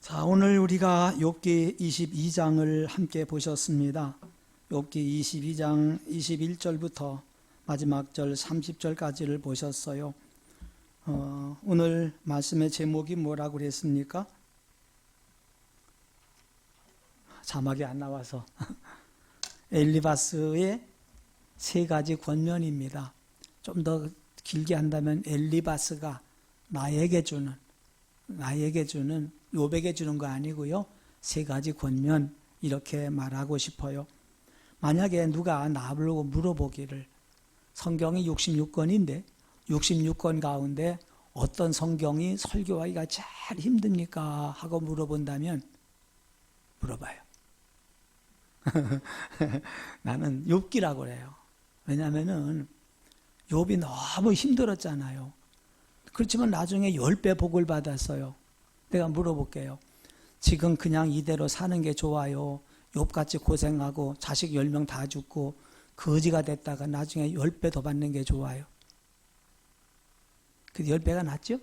자, 오늘 우리가 욥기 22장을 함께 보셨습니다. 욥기 22장 21절부터 마지막 절 30절까지를 보셨어요. 오늘 말씀의 제목이 뭐라고 그랬습니까? 자막이 안 나와서 엘리바스의 세 가지 권면입니다. 좀 더 길게 한다면 엘리바스가 나에게 주는 욥에게 주는 거 아니고요. 세 가지 권면 이렇게 말하고 싶어요. 만약에 누가 나보고 물어보기를 성경이 66권인데 66권 가운데 어떤 성경이 설교하기가 제일 힘듭니까? 하고 물어본다면 물어봐요. 나는 욥기라고 그래요. 왜냐하면은 욥이 너무 힘들었잖아요. 그렇지만 나중에 10배 복을 받았어요. 내가 물어볼게요. 지금 그냥 이대로 사는 게 좋아요? 욥같이 고생하고 자식 10명 다 죽고 거지가 됐다가 나중에 10배 더 받는 게 좋아요? 그 10배가 낫죠?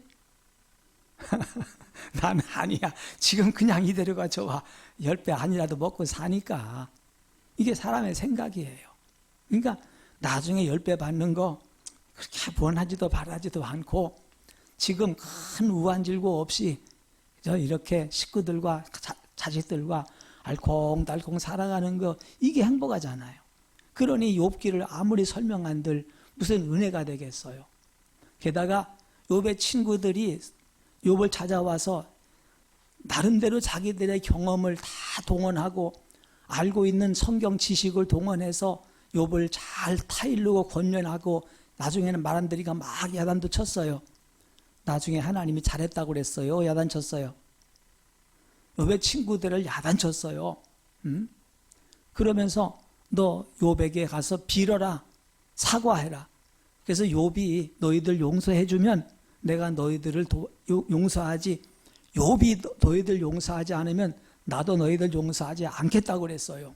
나는 아니야. 지금 그냥 이대로가 좋아. 10배 아니라도 먹고 사니까. 이게 사람의 생각이에요. 그러니까 나중에 10배 받는 거 그렇게 원하지도 바라지도 않고 지금 큰 우환질고 없이 이렇게 식구들과 자식들과 알콩달콩 살아가는 거 이게 행복하잖아요. 그러니 욥기를 아무리 설명한들 무슨 은혜가 되겠어요. 게다가 욥의 친구들이 욥을 찾아와서 나름대로 자기들의 경험을 다 동원하고 알고 있는 성경 지식을 동원해서 욥을 잘 타일르고 권면하고 나중에는 말한들이가 막 야단도 쳤어요. 나중에 하나님이 잘했다고 그랬어요? 야단쳤어요? 욥의 친구들을 야단쳤어요. 그러면서 너 욥에게 가서 빌어라. 사과해라. 그래서 욥이 너희들 용서해주면 내가 너희들을 용서하지, 욥이 너희들 용서하지 않으면 나도 너희들 용서하지 않겠다고 그랬어요.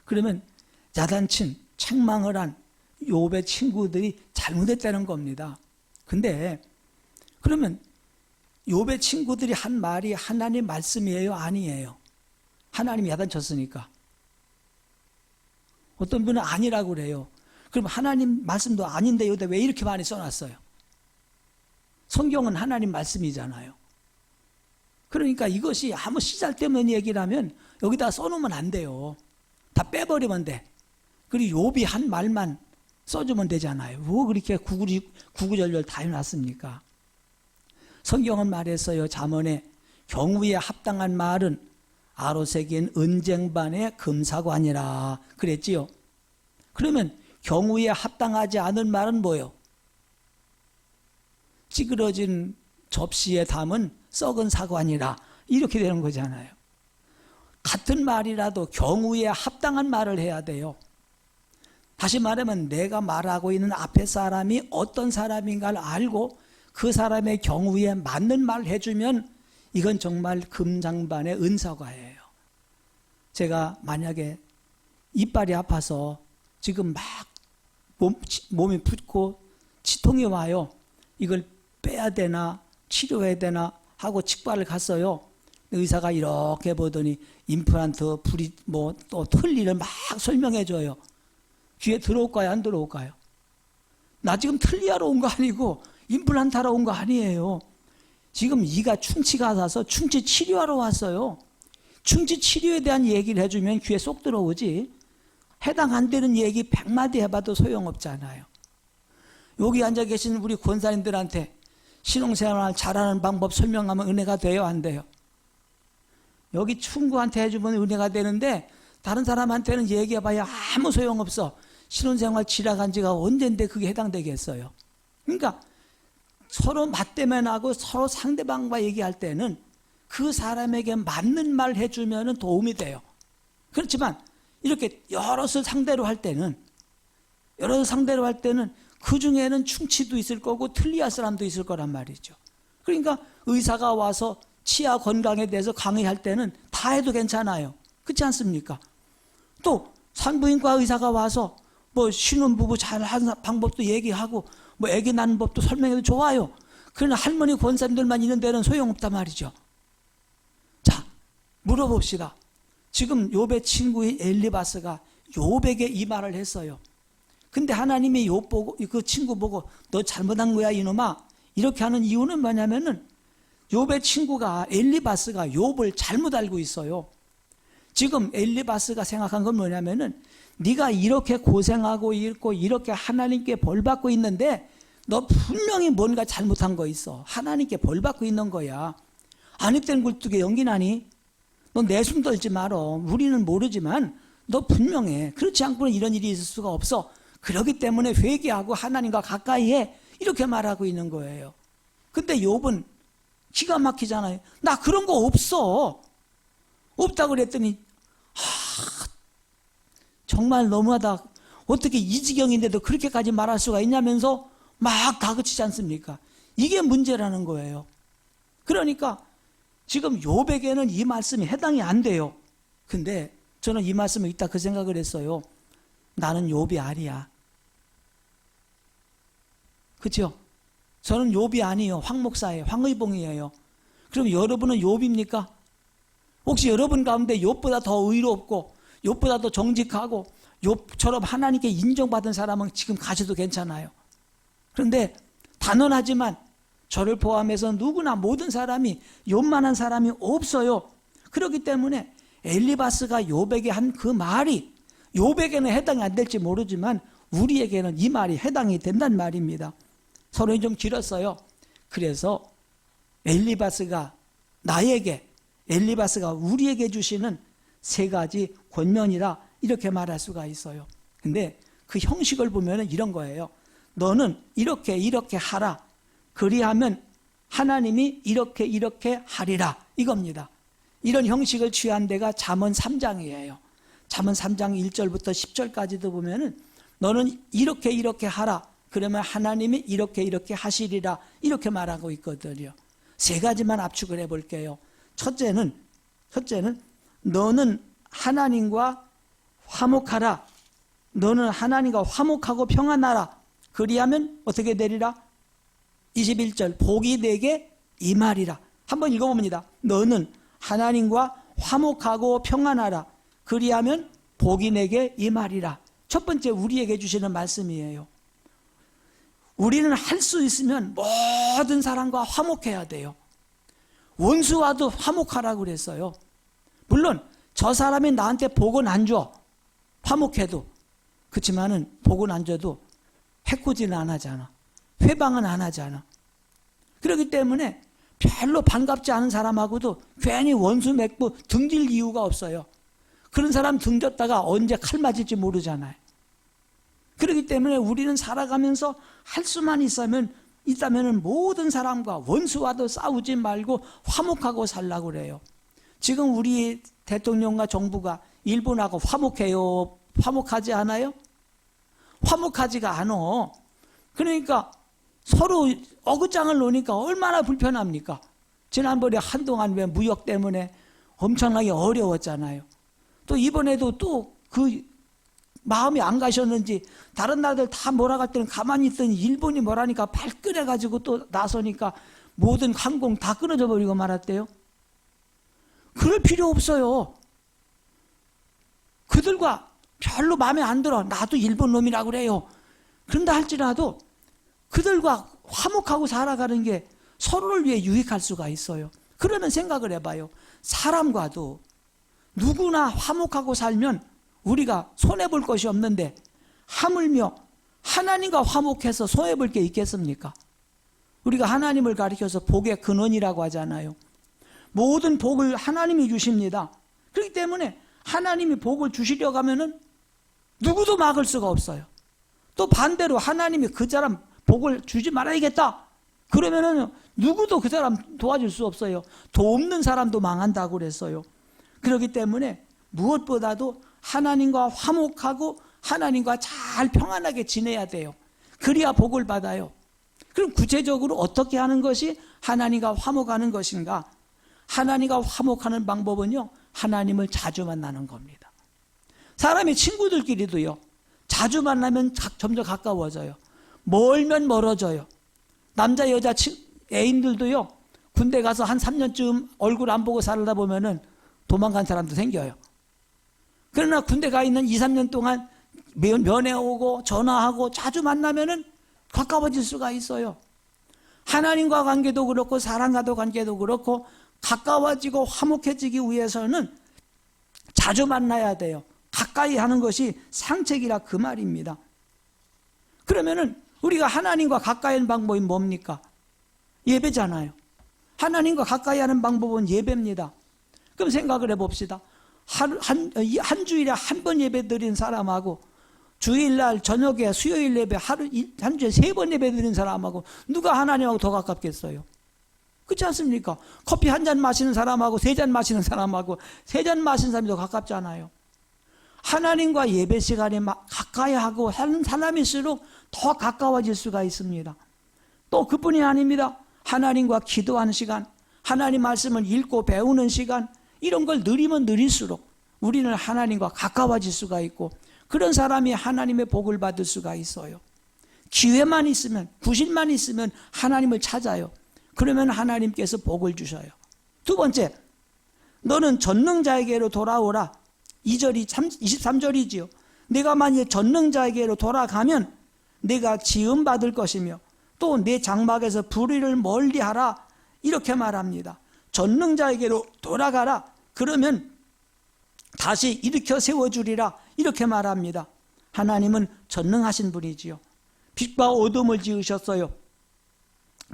그러면 야단친, 책망을 한 욥의 친구들이 잘못했다는 겁니다. 근데 그러면 욥의 친구들이 한 말이 하나님 말씀이에요? 아니에요? 하나님이 야단쳤으니까. 어떤 분은 아니라고 그래요. 그럼 하나님 말씀도 아닌데 여기다 왜 이렇게 많이 써놨어요? 성경은 하나님 말씀이잖아요. 그러니까 이것이 아무 시잘데없는 얘기라면 여기다 써놓으면 안 돼요. 다 빼버리면 돼. 그리고 욥이 한 말만 써주면 되잖아요. 왜 그렇게 구구절절 다 해놨습니까? 성경은 말했어요. 잠언에 경우에 합당한 말은 아로새긴 은쟁반의 금사관이라 그랬지요. 그러면 경우에 합당하지 않은 말은 뭐예요? 찌그러진 접시에 담은 썩은 사관이라 이렇게 되는 거잖아요. 같은 말이라도 경우에 합당한 말을 해야 돼요. 다시 말하면 내가 말하고 있는 앞에 사람이 어떤 사람인가를 알고 그 사람의 경우에 맞는 말을 해주면 이건 정말 금장반의 은사과예요. 제가 만약에 이빨이 아파서 지금 막 몸이 붓고 치통이 와요. 이걸 빼야 되나 치료해야 되나 하고 치과를 갔어요. 의사가 이렇게 보더니 임플란트 불이 또 틀니를 막 설명해 줘요. 귀에 들어올까요? 안 들어올까요? 나 지금 틀니하러 온 거 아니고 임플란트 하러 온 거 아니에요. 지금 이가 충치가 나서 충치 치료하러 왔어요. 충치 치료에 대한 얘기를 해주면 귀에 쏙 들어오지. 해당 안 되는 얘기 100마디 해봐도 소용없잖아요. 여기 앉아 계신 우리 권사님들한테 신앙생활 잘하는 방법 설명하면 은혜가 돼요? 안 돼요? 여기 충구한테 해주면 은혜가 되는데 다른 사람한테는 얘기해봐야 아무 소용없어. 신혼생활 지나간 지가 언젠데 그게 해당되겠어요. 그러니까 서로 맞대면하고 서로 상대방과 얘기할 때는 그 사람에게 맞는 말 해주면 도움이 돼요. 그렇지만 이렇게 여럿을 상대로 할 때는 그 중에는 충치도 있을 거고 틀리할 사람도 있을 거란 말이죠. 그러니까 의사가 와서 치아 건강에 대해서 강의할 때는 다 해도 괜찮아요. 그렇지 않습니까? 또 산부인과 의사가 와서 신혼부부 잘 하는 방법도 얘기하고 아기 낳는 법도 설명해도 좋아요. 그러나 할머니 권사님들만 있는 데는 소용없단 말이죠. 물어봅시다. 지금 욥의 친구인 엘리바스가 욥에게 이 말을 했어요. 근데 하나님이 욥 보고, 그 친구 보고 너 잘못한 거야 이놈아, 이렇게 하는 이유는 뭐냐면은 욥의 친구가, 엘리바스가 욥을 잘못 알고 있어요. 지금 엘리바스가 생각한 건 뭐냐면은 네가 이렇게 고생하고 있고 이렇게 하나님께 벌 받고 있는데 너 분명히 뭔가 잘못한 거 있어. 하나님께 벌 받고 있는 거야. 아니땐 굴뚝에 연기 나니? 너 내숭 떨지 말어. 우리는 모르지만 너 분명해. 그렇지 않고는 이런 일이 있을 수가 없어. 그렇기 때문에 회개하고 하나님과 가까이 해. 이렇게 말하고 있는 거예요. 근데 욥은 기가 막히잖아요. 나 그런 거 없어. 없다고 그랬더니 정말 너무하다. 어떻게 이 지경인데도 그렇게까지 말할 수가 있냐면서 막 다그치지 않습니까? 이게 문제라는 거예요. 그러니까 지금 욥에게는 이 말씀이 해당이 안 돼요. 근데 저는 이 말씀을 읽다 그 생각을 했어요. 나는 욥이 아니야. 그렇죠? 저는 욥이 아니에요. 황 목사예요. 황의봉이에요. 그럼 여러분은 욥입니까? 혹시 여러분 가운데 욥보다 더 의롭고 욥보다 더 정직하고 욥처럼 하나님께 인정받은 사람은 지금 가셔도 괜찮아요. 그런데 단언하지만 저를 포함해서 누구나 모든 사람이 욥만한 사람이 없어요. 그렇기 때문에 엘리바스가 욥에게 한 그 말이 욥에게는 해당이 안 될지 모르지만 우리에게는 이 말이 해당이 된단 말입니다. 서론이 좀 길었어요. 그래서 엘리바스가 우리에게 주시는 세 가지 권면이라 이렇게 말할 수가 있어요. 근데 그 형식을 보면 이런 거예요. 너는 이렇게 하라. 그리하면 하나님이 이렇게 하리라. 이겁니다. 이런 형식을 취한 데가 잠언 3장이에요. 잠언 3장 1절부터 10절까지도 보면은 너는 이렇게 하라. 그러면 하나님이 이렇게 하시리라. 이렇게 말하고 있거든요. 세 가지만 압축을 해볼게요. 첫째는 너는 하나님과 화목하라. 너는 하나님과 화목하고 평안하라. 그리하면 어떻게 되리라? 21절 복이 내게 임하리라. 한번 읽어봅니다. 너는 하나님과 화목하고 평안하라. 그리하면 복이 내게 임하리라. 첫 번째 우리에게 주시는 말씀이에요. 우리는 할 수 있으면 모든 사람과 화목해야 돼요. 원수와도 화목하라고 그랬어요. 물론 저 사람이 나한테 복은 안 줘. 화목해도. 그렇지만은 복은 안 줘도 해코지는 안 하잖아. 회방은 안 하잖아. 그렇기 때문에 별로 반갑지 않은 사람하고도 괜히 원수 맺고 등질 이유가 없어요. 그런 사람 등졌다가 언제 칼 맞을지 모르잖아요. 그렇기 때문에 우리는 살아가면서 할 수만 있다면 모든 사람과 원수와도 싸우지 말고 화목하고 살라고 그래요. 지금 우리 대통령과 정부가 일본하고 화목해요? 화목하지 않아요? 화목하지가 않아. 그러니까 서로 어긋장을 놓으니까 얼마나 불편합니까? 지난번에 한동안 왜 무역 때문에 엄청나게 어려웠잖아요. 또 이번에도 또 그 마음이 안 가셨는지 다른 나라들 다 몰아갈 때는 가만히 있더니 일본이 뭐라니까 발끈해가지고 또 나서니까 모든 항공 다 끊어져 버리고 말았대요. 그럴 필요 없어요. 그들과 별로 마음에 안 들어. 나도 일본 놈이라고 그래요. 그런다 할지라도 그들과 화목하고 살아가는 게 서로를 위해 유익할 수가 있어요. 그러면 생각을 해봐요. 사람과도 누구나 화목하고 살면 우리가 손해볼 것이 없는데 하물며 하나님과 화목해서 손해볼 게 있겠습니까? 우리가 하나님을 가리켜서 복의 근원이라고 하잖아요. 모든 복을 하나님이 주십니다. 그렇기 때문에 하나님이 복을 주시려고 하면은 누구도 막을 수가 없어요. 또 반대로 하나님이 그 사람 복을 주지 말아야겠다. 그러면은 누구도 그 사람 도와줄 수 없어요. 돕는 사람도 망한다고 그랬어요. 그렇기 때문에 무엇보다도 하나님과 화목하고 하나님과 잘 평안하게 지내야 돼요. 그래야 복을 받아요. 그럼 구체적으로 어떻게 하는 것이 하나님과 화목하는 것인가? 하나님과 화목하는 방법은요, 하나님을 자주 만나는 겁니다. 사람이 친구들끼리도요, 자주 만나면 점점 가까워져요. 멀면 멀어져요. 남자 여자 애인들도요, 군대 가서 한 3년쯤 얼굴 안 보고 살다 보면은 도망간 사람도 생겨요. 그러나 군대 가 있는 2, 3년 동안 면회 오고 전화하고 자주 만나면은 가까워질 수가 있어요. 하나님과 관계도 그렇고 사람과도 관계도 그렇고 가까워지고 화목해지기 위해서는 자주 만나야 돼요. 가까이 하는 것이 상책이라 그 말입니다. 그러면은 우리가 하나님과 가까이 하는 방법이 뭡니까? 예배잖아요. 하나님과 가까이 하는 방법은 예배입니다. 그럼 생각을 해봅시다. 한 주일에 한 번 예배 드린 사람하고 주일날 저녁에 수요일 예배 한 주에 3번 예배 드린 사람하고 누가 하나님하고 더 가깝겠어요? 그렇지 않습니까? 커피 한 잔 마시는 사람하고 3잔 마시는 사람하고 3잔 마시는 사람이 더 가깝잖아요. 하나님과 예배 시간에 가까이 하고 하는 사람일수록 더 가까워질 수가 있습니다. 또 그뿐이 아닙니다. 하나님과 기도하는 시간, 하나님 말씀을 읽고 배우는 시간, 이런 걸 늘리면 늘릴수록 우리는 하나님과 가까워질 수가 있고 그런 사람이 하나님의 복을 받을 수가 있어요. 기회만 있으면, 구실만 있으면 하나님을 찾아요. 그러면 하나님께서 복을 주셔요. 두 번째, 너는 전능자에게로 돌아오라. 23절이지요. 내가 만일 전능자에게로 돌아가면 내가 지음받을 것이며 또 내 장막에서 불의를 멀리하라. 이렇게 말합니다. 전능자에게로 돌아가라. 그러면 다시 일으켜 세워주리라. 이렇게 말합니다. 하나님은 전능하신 분이지요. 빛과 어둠을 지으셨어요.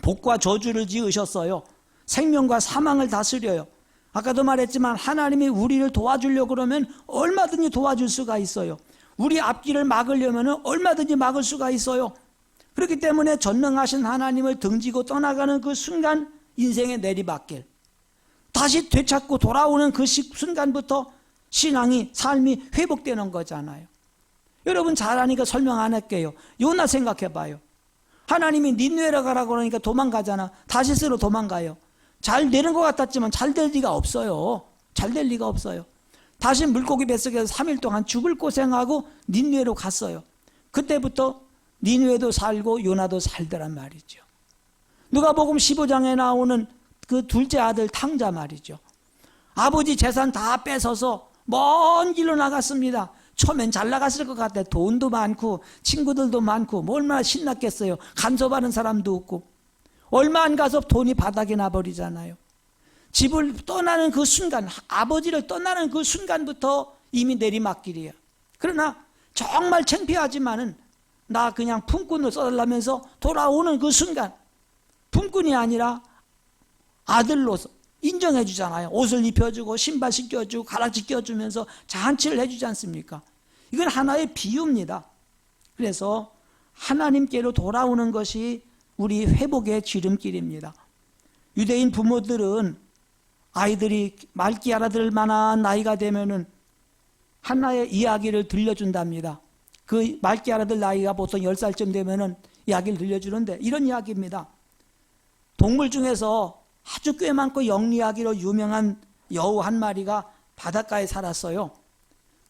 복과 저주를 지으셨어요. 생명과 사망을 다스려요. 아까도 말했지만 하나님이 우리를 도와주려고 그러면 얼마든지 도와줄 수가 있어요. 우리 앞길을 막으려면 얼마든지 막을 수가 있어요. 그렇기 때문에 전능하신 하나님을 등지고 떠나가는 그 순간 인생의 내리막길, 다시 되찾고 돌아오는 그 순간부터 신앙이, 삶이 회복되는 거잖아요. 여러분 잘 아니까 설명 안 할게요. 요나 생각해 봐요. 하나님이 니느웨로 가라고 그러니까 도망가잖아. 다시스로 도망가요. 잘 되는 것 같았지만 잘 될 리가 없어요. 잘 될 리가 없어요. 다시 물고기 뱃속에서 3일 동안 죽을 고생하고 니느웨로 갔어요. 그때부터 니느웨도 살고 요나도 살더란 말이죠. 누가복음 15장에 나오는 그 둘째 아들 탕자 말이죠. 아버지 재산 다 뺏어서 먼 길로 나갔습니다. 처음엔 잘 나갔을 것 같아. 돈도 많고 친구들도 많고 뭐 얼마나 신났겠어요. 간섭하는 사람도 없고. 얼마 안 가서 돈이 바닥에 나버리잖아요. 집을 떠나는 그 순간, 아버지를 떠나는 그 순간부터 이미 내리막길이에요. 그러나 정말 창피하지만은 나 그냥 품꾼을 써달라면서 돌아오는 그 순간, 품꾼이 아니라 아들로서 인정해 주잖아요. 옷을 입혀주고 신발 씻겨주고 가락지 껴주면서 잔치를 해주지 않습니까? 이건 하나의 비유입니다. 그래서 하나님께로 돌아오는 것이 우리 회복의 지름길입니다. 유대인 부모들은 아이들이 말귀 알아들을 만한 나이가 되면은 하나의 이야기를 들려준답니다. 그 말귀 알아들 나이가 보통 10살쯤 되면은 이야기를 들려주는데 이런 이야기입니다. 동물 중에서 아주 꽤 많고 영리하기로 유명한 여우 한 마리가 바닷가에 살았어요.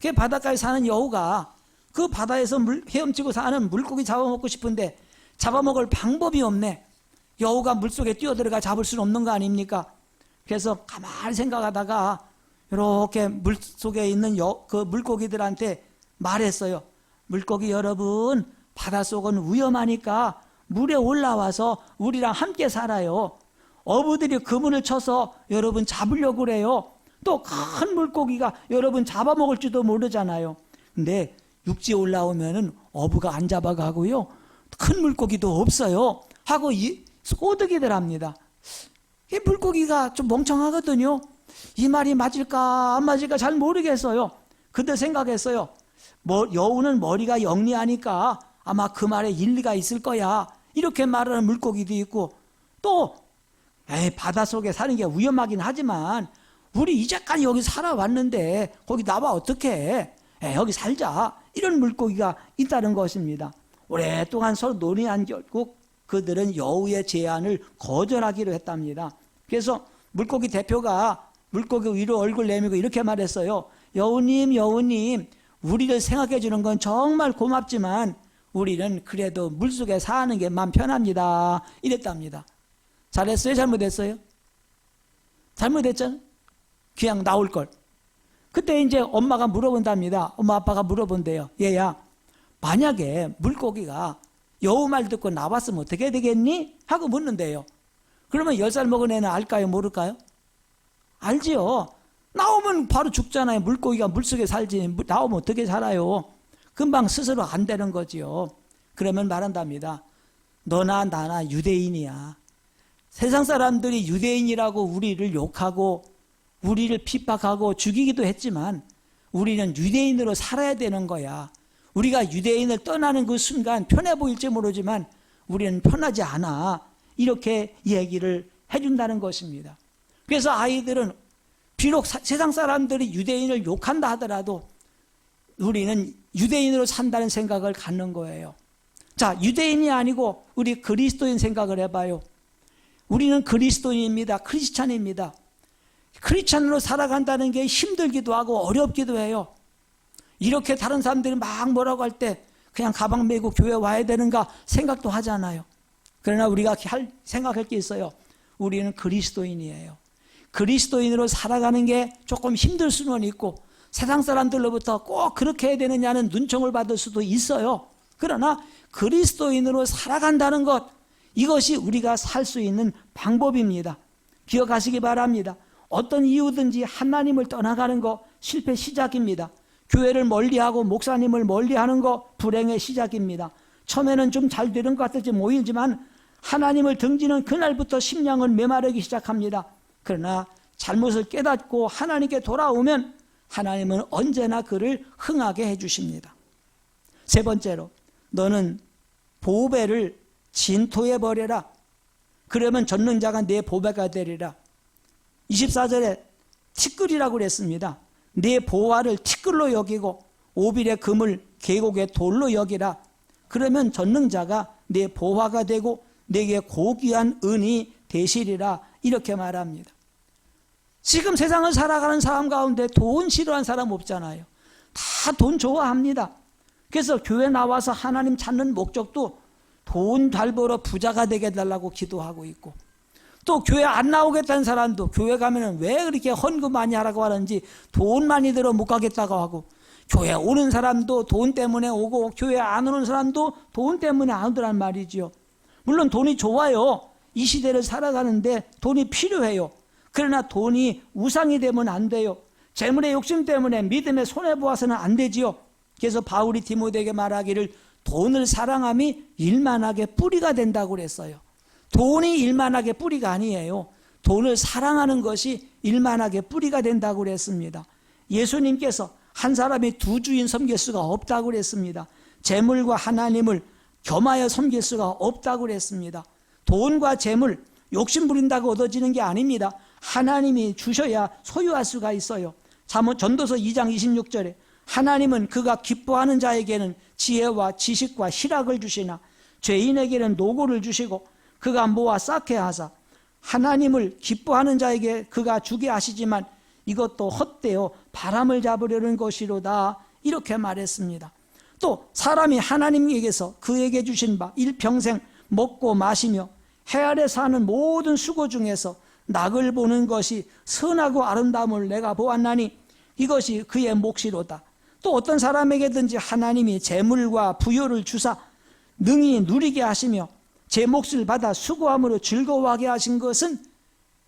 그 바닷가에 사는 여우가 그 바다에서 헤엄치고 사는 물고기 잡아먹고 싶은데 잡아먹을 방법이 없네. 여우가 물속에 뛰어들어가 잡을 수는 없는 거 아닙니까? 그래서 가만히 생각하다가 이렇게 물속에 있는 그 물고기들한테 말했어요. 물고기 여러분, 바닷속은 위험하니까 물에 올라와서 우리랑 함께 살아요. 어부들이 그물을 쳐서 여러분 잡으려고 그래요. 또 큰 물고기가 여러분 잡아먹을지도 모르잖아요. 근데 육지에 올라오면은 어부가 안 잡아가고요. 큰 물고기도 없어요. 하고 소득이들 합니다. 이 물고기가 좀 멍청하거든요. 이 말이 맞을까 안 맞을까 잘 모르겠어요. 그때 생각했어요. 여우는 머리가 영리하니까 아마 그 말에 일리가 있을 거야. 이렇게 말하는 물고기도 있고 또 바닷속에 사는 게 위험하긴 하지만 우리 이제까지 여기 살아왔는데 거기 나와 어떡해. 여기 살자. 이런 물고기가 있다는 것입니다. 오랫동안 서로 논의한 결국 그들은 여우의 제안을 거절하기로 했답니다. 그래서 물고기 대표가 물고기 위로 얼굴 내밀고 이렇게 말했어요. 여우님, 여우님, 우리를 생각해 주는 건 정말 고맙지만 우리는 그래도 물속에 사는 게 마음 편합니다. 이랬답니다. 잘했어요? 잘못했어요? 잘못했잖아요. 그냥 나올 걸. 그때 이제 엄마가 물어본답니다. 엄마 아빠가 물어본대요. 얘야, 만약에 물고기가 여우 말 듣고 나왔으면 어떻게 되겠니? 하고 묻는데요. 그러면 10살 먹은 애는 알까요? 모를까요? 알지요. 나오면 바로 죽잖아요. 물고기가 물속에 살지 나오면 어떻게 살아요? 금방 스스로 안 되는 거지요. 그러면 말한답니다. 너나 나나 유대인이야. 세상 사람들이 유대인이라고 우리를 욕하고 우리를 핍박하고 죽이기도 했지만 우리는 유대인으로 살아야 되는 거야. 우리가 유대인을 떠나는 그 순간 편해 보일지 모르지만 우리는 편하지 않아. 이렇게 얘기를 해준다는 것입니다. 그래서 아이들은 비록 세상 사람들이 유대인을 욕한다 하더라도 우리는 유대인으로 산다는 생각을 갖는 거예요. 자, 유대인이 아니고 우리 그리스도인 생각을 해봐요. 우리는 그리스도인입니다. 크리스찬입니다. 크리스찬으로 살아간다는 게 힘들기도 하고 어렵기도 해요. 이렇게 다른 사람들이 막 뭐라고 할 때 그냥 가방 메고 교회 와야 되는가 생각도 하잖아요. 그러나 우리가 생각할 게 있어요. 우리는 그리스도인이에요. 그리스도인으로 살아가는 게 조금 힘들 수는 있고 세상 사람들로부터 꼭 그렇게 해야 되느냐는 눈총을 받을 수도 있어요. 그러나 그리스도인으로 살아간다는 것, 이것이 우리가 살 수 있는 방법입니다. 기억하시기 바랍니다. 어떤 이유든지 하나님을 떠나가는 거 실패 시작입니다. 교회를 멀리하고 목사님을 멀리하는 거 불행의 시작입니다. 처음에는 좀 잘 되는 것 같을지 모이지만 하나님을 등지는 그날부터 심령은 메마르기 시작합니다. 그러나 잘못을 깨닫고 하나님께 돌아오면 하나님은 언제나 그를 흥하게 해주십니다. 세 번째로, 너는 보배를 진토에 버려라. 그러면 전능자가 내 보배가 되리라. 24절에 티끌이라고 그랬습니다. 내 보화를 티끌로 여기고 오빌의 금을 계곡의 돌로 여기라. 그러면 전능자가 내 보화가 되고 내게 고귀한 은이 되시리라. 이렇게 말합니다. 지금 세상을 살아가는 사람 가운데 돈 싫어하는 사람 없잖아요. 다 돈 좋아합니다. 그래서 교회 나와서 하나님 찾는 목적도 돈 잘 벌어 부자가 되게 해달라고 기도하고 있고, 또 교회 안 나오겠다는 사람도 교회 가면은 왜 그렇게 헌금 많이 하라고 하는지 돈 많이 들어 못 가겠다고 하고, 교회 오는 사람도 돈 때문에 오고 교회 안 오는 사람도 돈 때문에 안 오더란 말이지요. 물론 돈이 좋아요. 이 시대를 살아가는데 돈이 필요해요. 그러나 돈이 우상이 되면 안 돼요. 재물의 욕심 때문에 믿음에 손해보아서는 안 되지요. 그래서 바울이 디모데에게 말하기를 돈을 사랑함이 일만하게 뿌리가 된다고 그랬어요. 돈이 일만하게 뿌리가 아니에요. 돈을 사랑하는 것이 일만하게 뿌리가 된다고 그랬습니다. 예수님께서 한 사람이 두 주인 섬길 수가 없다고 그랬습니다. 재물과 하나님을 겸하여 섬길 수가 없다고 그랬습니다. 돈과 재물, 욕심 부린다고 얻어지는 게 아닙니다. 하나님이 주셔야 소유할 수가 있어요. 전도서 2장 26절에 하나님은 그가 기뻐하는 자에게는 지혜와 지식과 희락을 주시나 죄인에게는 노고를 주시고 그가 모아 쌓게 하사 하나님을 기뻐하는 자에게 그가 주게 하시지만 이것도 헛되어 바람을 잡으려는 것이로다. 이렇게 말했습니다. 또 사람이 하나님에게서 그에게 주신 바 일평생 먹고 마시며 해 아래 사는 모든 수고 중에서 낙을 보는 것이 선하고 아름다움을 내가 보았나니 이것이 그의 몫이로다. 또 어떤 사람에게든지 하나님이 재물과 부요를 주사 능히 누리게 하시며 제 몫을 받아 수고함으로 즐거워하게 하신 것은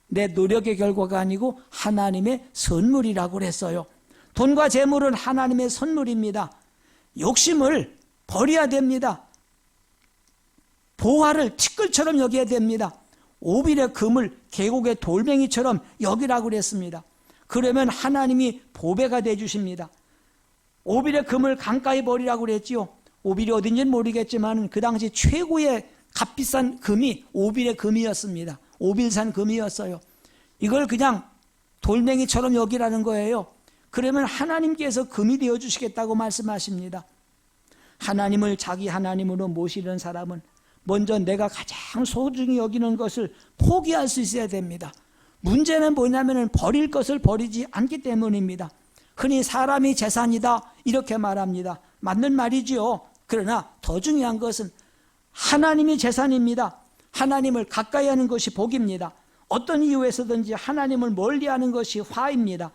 내 노력의 결과가 아니고 하나님의 선물이라고 그랬어요. 돈과 재물은 하나님의 선물입니다. 욕심을 버려야 됩니다. 보화를 티끌처럼 여겨야 됩니다. 오빌의 금을 계곡의 돌멩이처럼 여기라고 그랬습니다. 그러면 하나님이 보배가 되어주십니다. 오빌의 금을 강가에 버리라고 그랬지요. 오빌이 어딘지는 모르겠지만 그 당시 최고의 값비싼 금이 오빌의 금이었습니다. 오빌산 금이었어요. 이걸 그냥 돌멩이처럼 여기라는 거예요. 그러면 하나님께서 금이 되어주시겠다고 말씀하십니다. 하나님을 자기 하나님으로 모시는 사람은 먼저 내가 가장 소중히 여기는 것을 포기할 수 있어야 됩니다. 문제는 뭐냐면 버릴 것을 버리지 않기 때문입니다. 흔히 사람이 재산이다 이렇게 말합니다. 맞는 말이지요. 그러나 더 중요한 것은 하나님이 재산입니다. 하나님을 가까이 하는 것이 복입니다. 어떤 이유에서든지 하나님을 멀리하는 것이 화입니다.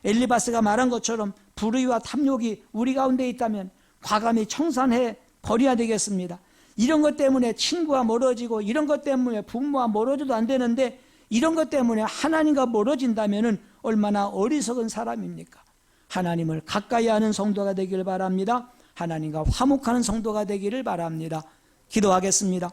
엘리바스가 말한 것처럼 불의와 탐욕이 우리 가운데 있다면 과감히 청산해 버려야 되겠습니다. 이런 것 때문에 친구와 멀어지고 이런 것 때문에 부모와 멀어져도 안 되는데 이런 것 때문에 하나님과 멀어진다면 얼마나 어리석은 사람입니까? 하나님을 가까이 하는 성도가 되기를 바랍니다. 하나님과 화목하는 성도가 되기를 바랍니다. 기도하겠습니다.